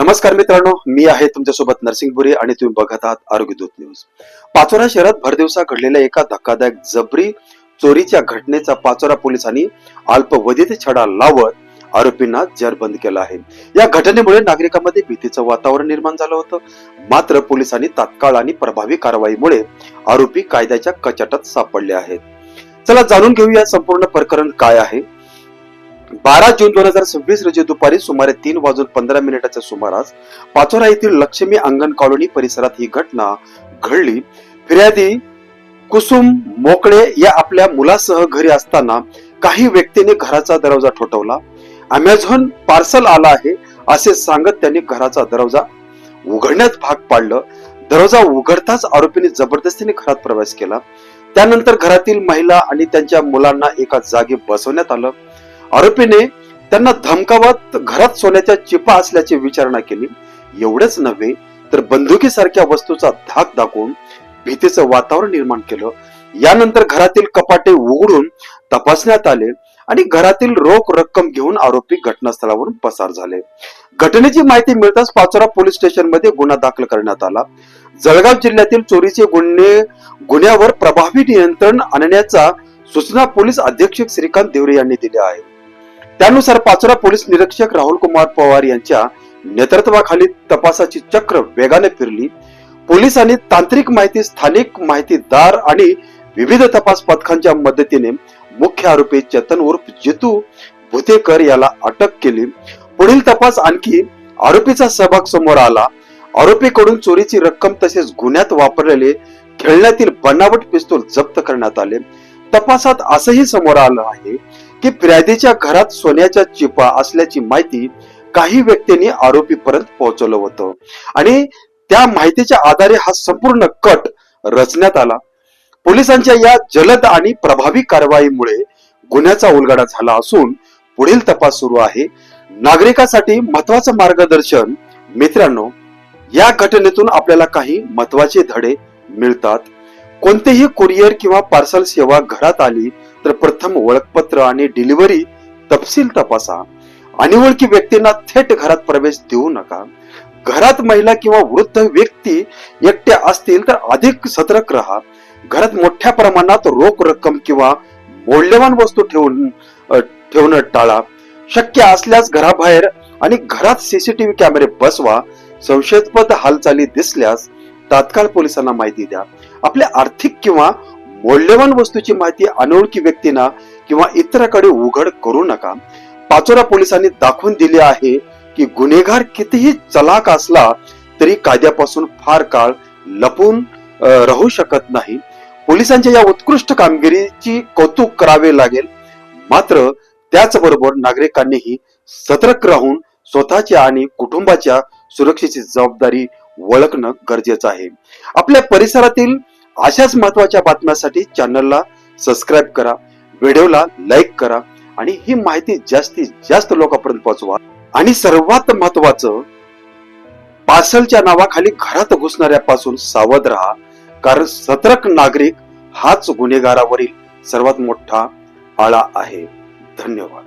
नमस्कार मित्रांनो, मी आहे तुमच्यासोबत नरसिंगपुरी आणि तुम्ही बघत आहात आरोग्य दूत न्यूज. पाचोरा शहरात भरदिवसा घडलेल्या एका धक्कादायक जबरी चोरीच्या घटनेचा पाचोरा पोलिसांनी अल्पवधीत छडा लावत आरोपींना जेरबंद केला आहे. या घटनेमुळे नागरिकांमध्ये भीतीचं वातावरण निर्माण झालं होतं. मात्र पोलिसांनी तात्काळ आणि प्रभावी कारवाईमुळे आरोपी कायद्याच्या कचाट्यात सापडले आहेत. चला जाणून घेऊया संपूर्ण प्रकरण काय आहे. 12 जून 2026 रोजी दुपारी सुमारे 3:15 सुमारास पाचोरा येथील लक्ष्मी अंगण कॉलनी परिसरात ही घटना घडली. फिर्यादी कुसुम मोकळे या आपल्या मुलासह घरी असताना काही व्यक्तींनी घराचा दरवाजा ठोठावला. अमेझॉन पार्सल आला आहे असे सांगत त्यांनी घराचा दरवाजा उघडण्यास भाग पाडलं. दरवाजा उघडताच आरोपींनी जबरदस्तीने घरात प्रवेश केला. त्यानंतर घरातील महिला आणि त्यांच्या मुलांना एका जागी बसवण्यात आलं. आरोपीने त्यांना धमकावत घरात सोन्याच्या चिपा असल्याची विचारणा केली. एवढेच नव्हे तर बंदुकीसारख्या वस्तूचा धाक दाखवून भीतीचं वातावरण निर्माण केलं. यानंतर घरातील कपाटे उघडून तपासण्यात आले आणि घरातील रोख रक्कम घेऊन आरोपी घटनास्थळावरून पसार झाले. घटनेची माहिती मिळताच पाचोरा पोलीस स्टेशन मध्ये गुन्हा दाखल करण्यात आला. जळगाव जिल्ह्यातील चोरीचे गुन्ह्यावर प्रभावी नियंत्रण आणण्याचा सूचना पोलीस अधीक्षक श्रीकांत देवरे यांनी दिल्या आहेत. त्यानुसार पाचोरा पोलीस निरीक्षक राहुल कुमार पवार यांच्या नेतृत्वाखाली तपासाची चक्र वेगाने फिरली. पोलिसांनी तांत्रिक माहिती, स्थानिक माहितीदार आणि विविध तपास पथकांच्या मदतीने मुख्य आरोपी चेतन उर्फ जितू भुतेकर याला अटक केली. पुढील तपास आणखी आरोपीचा सहभाग समोर आला. आरोपीकडून चोरीची रक्कम तसेच गुन्ह्यात वापरलेले खेळण्यातील बनावट पिस्तूल जप्त करण्यात आले. तपासात असंही समोर आलं आहे की फिर्यादीच्या घरात सोन्याच्या चिपा असल्याची माहिती काही व्यक्तींनी आरोपीपर्यंत पोहोचवलं होतं आणि त्या माहितीच्या आधारे हा संपूर्ण कट रचण्यात आला. पोलिसांच्या या जलद आणि प्रभावी कारवाईमुळे गुन्ह्याचा उलगडा झाला असून पुढील तपास सुरू आहे. नागरिकांसाठी महत्वाचं मार्गदर्शन. मित्रांनो, या घटनेतून आपल्याला काही महत्वाचे धडे मिळतात. कोणतेही कुरिअर किंवा पार्सल सेवा घरात आली तर प्रथम ओळखपत्र आणि डिलिव्हरी तपशील तपासा. अनोळखी व्यक्तींना थेट घरात प्रवेश देऊ नका. घरात महिला किंवा वृद्ध व्यक्ती एकट्या असतील तर अधिक सतर्क राहा. घरात मोठ्या प्रमाणात रोख रक्कम किंवा मौल्यवान वस्तू ठेवणं टाळा. शक्य असल्यास घराबाहेर आणि घरात सीसीटीव्ही कॅमेरे बसवा. संशयास्पद हालचाली दिसल्यास तात्काळ पोलिसांना माहिती द्या. आपल्या आर्थिक किंवा मौल्यवान वस्तूची माहिती अनोळखी व्यक्तींना किंवा इतरांकडे उघड करू नका. पाचोरा पोलिसांनी दाखवून दिले आहे की गुन्हेगार कितीही चलाक असला तरी कायद्यापासून फार काळ लपून राहू शकत नाही. पोलिसांच्या या उत्कृष्ट कामगिरीची कौतुक करावे लागेल. मात्र त्याचबरोबर नागरिकांनीही सतर्क राहून स्वतःच्या आणि कुटुंबाच्या सुरक्षेची जबाबदारी ओळखणं गरजेचं आहे. आपल्या परिसरातील अशाच महत्वाच्या बातम्यांसाठी चॅनलला सबस्क्राईब करा, व्हिडिओला लाईक करा आणि ही माहिती जास्तीत जास्त लोकांपर्यंत पोहोचवा. आणि सर्वात महत्वाचं, पार्सलच्या नावाखाली घरात घुसणाऱ्यापासून सावध राहा, कारण सतर्क नागरिक हाच गुन्हेगारावरील सर्वात मोठा आळा आहे. धन्यवाद.